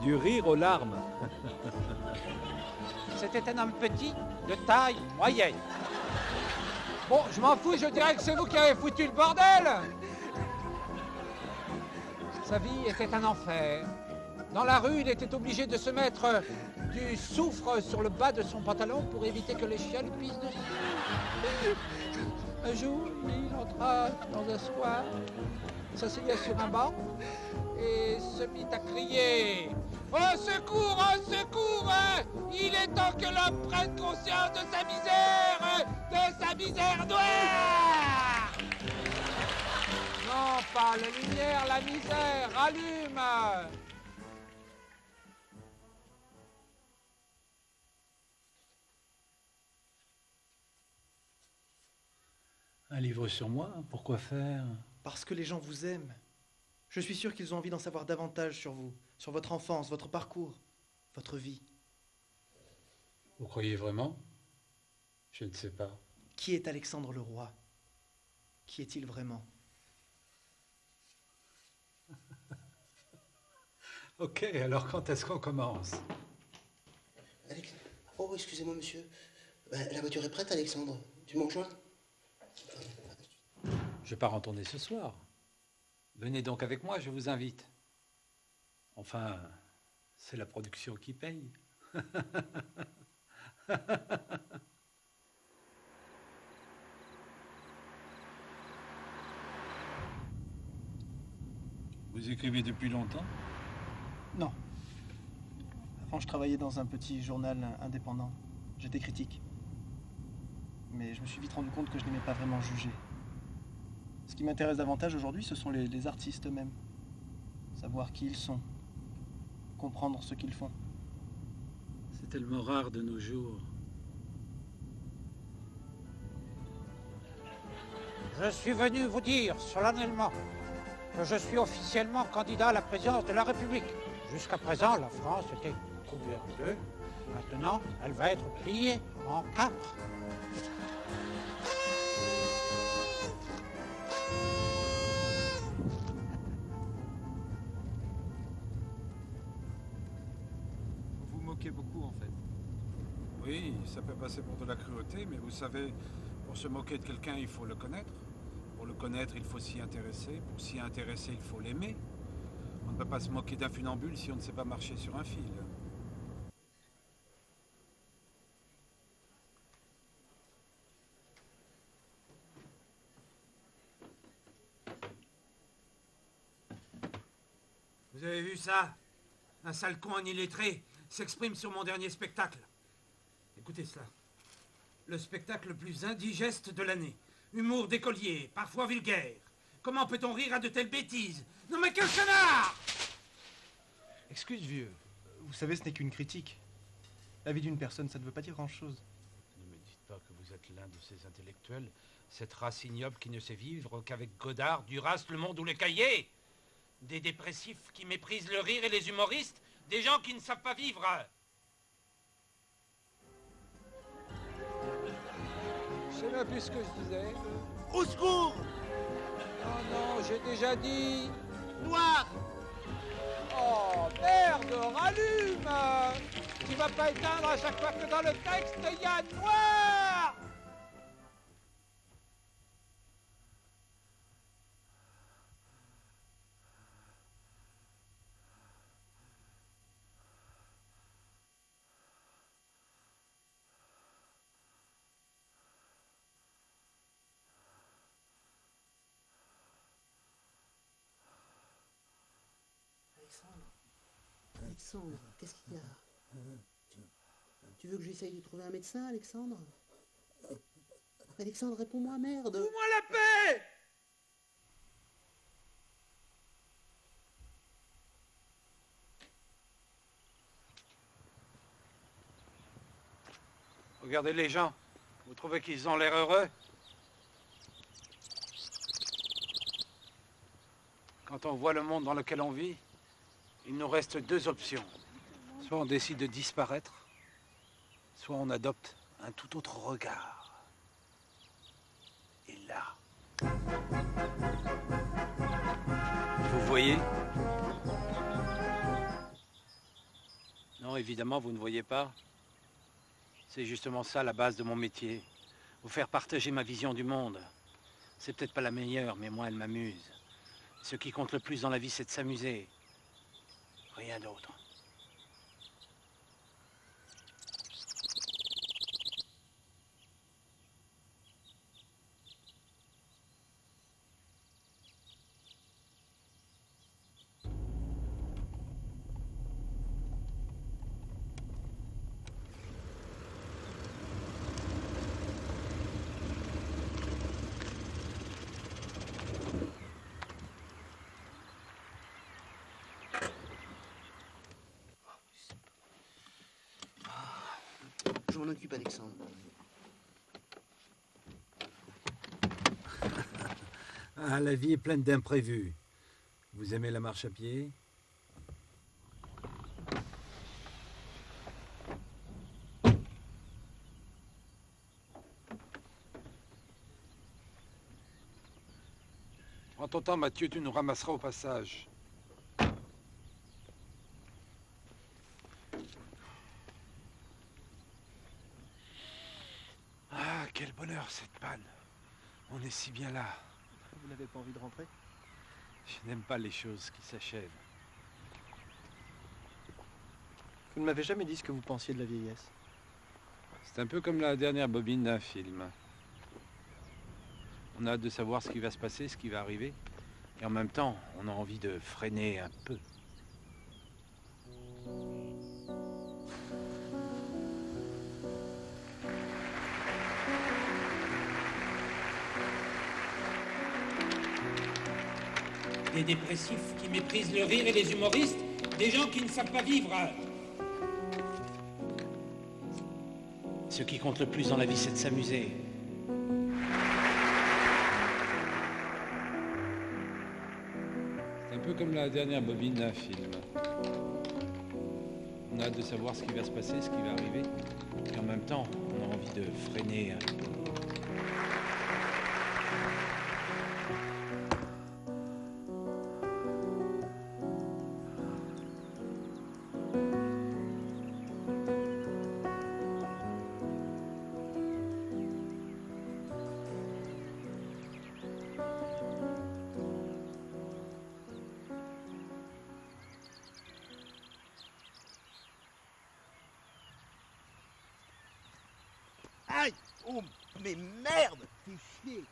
Du rire aux larmes. C'était un homme petit, de taille moyenne. Bon, je m'en fous, je dirais que c'est vous qui avez foutu le bordel. Sa vie était un enfer. Dans la rue, il était obligé de se mettre du soufre sur le bas de son pantalon pour éviter que les chiens lui pissent dessus. Un jour, il entra dans un square, s'asseyait sur un banc et se mit à crier « Au secours, au secours! Il est temps que l'homme prenne conscience de sa misère noire !» Non, pas la lumière, la misère, allume! Un livre sur moi, pourquoi faire? Parce que les gens vous aiment. Je suis sûr qu'ils ont envie d'en savoir davantage sur vous, sur votre enfance, votre parcours, votre vie. Vous croyez vraiment? Je ne sais pas. Qui est Alexandre le Roi? Qui est-il vraiment? Ok, alors quand est-ce qu'on commence? Oh, excusez-moi, monsieur. La voiture est prête, Alexandre. Tu m'en rejoins? Je pars en tournée ce soir. Venez donc avec moi, je vous invite. Enfin, c'est la production qui paye. Vous écrivez depuis longtemps? Non. Avant, je travaillais dans un petit journal indépendant. J'étais critique. Mais je me suis vite rendu compte que je n'aimais pas vraiment juger. Ce qui m'intéresse davantage aujourd'hui, ce sont les artistes eux-mêmes. Savoir qui ils sont. Comprendre ce qu'ils font. C'est tellement rare de nos jours. Je suis venu vous dire solennellement que je suis officiellement candidat à la présidence de la République. Jusqu'à présent, la France était coupée en deux. Maintenant, elle va être pliée en quatre. Vous vous moquez beaucoup, en fait. Oui, ça peut passer pour de la cruauté, mais vous savez, pour se moquer de quelqu'un, il faut le connaître. Pour le connaître, il faut s'y intéresser. Pour s'y intéresser, il faut l'aimer. On ne peut pas se moquer d'un funambule si on ne sait pas marcher sur un fil. Vous avez vu ça? Un sale con, un illettré, s'exprime sur mon dernier spectacle. Écoutez cela. Le spectacle le plus indigeste de l'année. Humour d'écolier, parfois vulgaire. Comment peut-on rire à de telles bêtises? Non mais quel connard! Excuse, vieux. Vous savez, ce n'est qu'une critique. La vie d'une personne, ça ne veut pas dire grand-chose. Ne me dites pas que vous êtes l'un de ces intellectuels, cette race ignoble qui ne sait vivre qu'avec Godard, Duras, Le Monde ou Les Cahiers. Des dépressifs qui méprisent le rire et les humoristes, des gens qui ne savent pas vivre. Je sais même plus ce que je disais. Au secours! Non, non, j'ai déjà dit. Noir! Oh, merde, rallume! Tu vas pas éteindre à chaque fois que dans le texte, il y a noir! Alexandre, qu'est-ce qu'il y a? Tu veux que j'essaye de trouver un médecin, Alexandre? Alexandre, réponds-moi, merde! Fous-moi la paix! Regardez les gens. Vous trouvez qu'ils ont l'air heureux? Quand on voit le monde dans lequel on vit, il nous reste deux options. Soit on décide de disparaître, soit on adopte un tout autre regard. Et là... Vous voyez? évidemment, vous ne voyez pas. C'est justement ça la base de mon métier. Vous faire partager ma vision du monde. C'est peut-être pas la meilleure, mais moi, elle m'amuse. Ce qui compte le plus dans la vie, c'est de s'amuser. Rien d'autre. Je m'en occupe, Alexandre. Ah, la vie est pleine d'imprévus. Vous aimez la marche à pied? En ton temps, Mathieu, tu nous ramasseras au passage. Ah, quel bonheur cette panne. On est si bien là. Vous n'avez pas envie de rentrer? Je n'aime pas les choses qui s'achèvent. Vous ne m'avez jamais dit ce que vous pensiez de la vieillesse. C'est un peu comme la dernière bobine d'un film. On a hâte de savoir ce qui va se passer, ce qui va arriver. Et en même temps, on a envie de freiner un peu. Des dépressifs qui méprisent le rire et les humoristes, des gens qui ne savent pas vivre. Ce qui compte le plus dans la vie, c'est de s'amuser. C'est un peu comme la dernière bobine d'un film. On a hâte de savoir ce qui va se passer, ce qui va arriver. Et en même temps, on a envie de freiner un peu. Aïe! Oh, mais merde! Fais chier!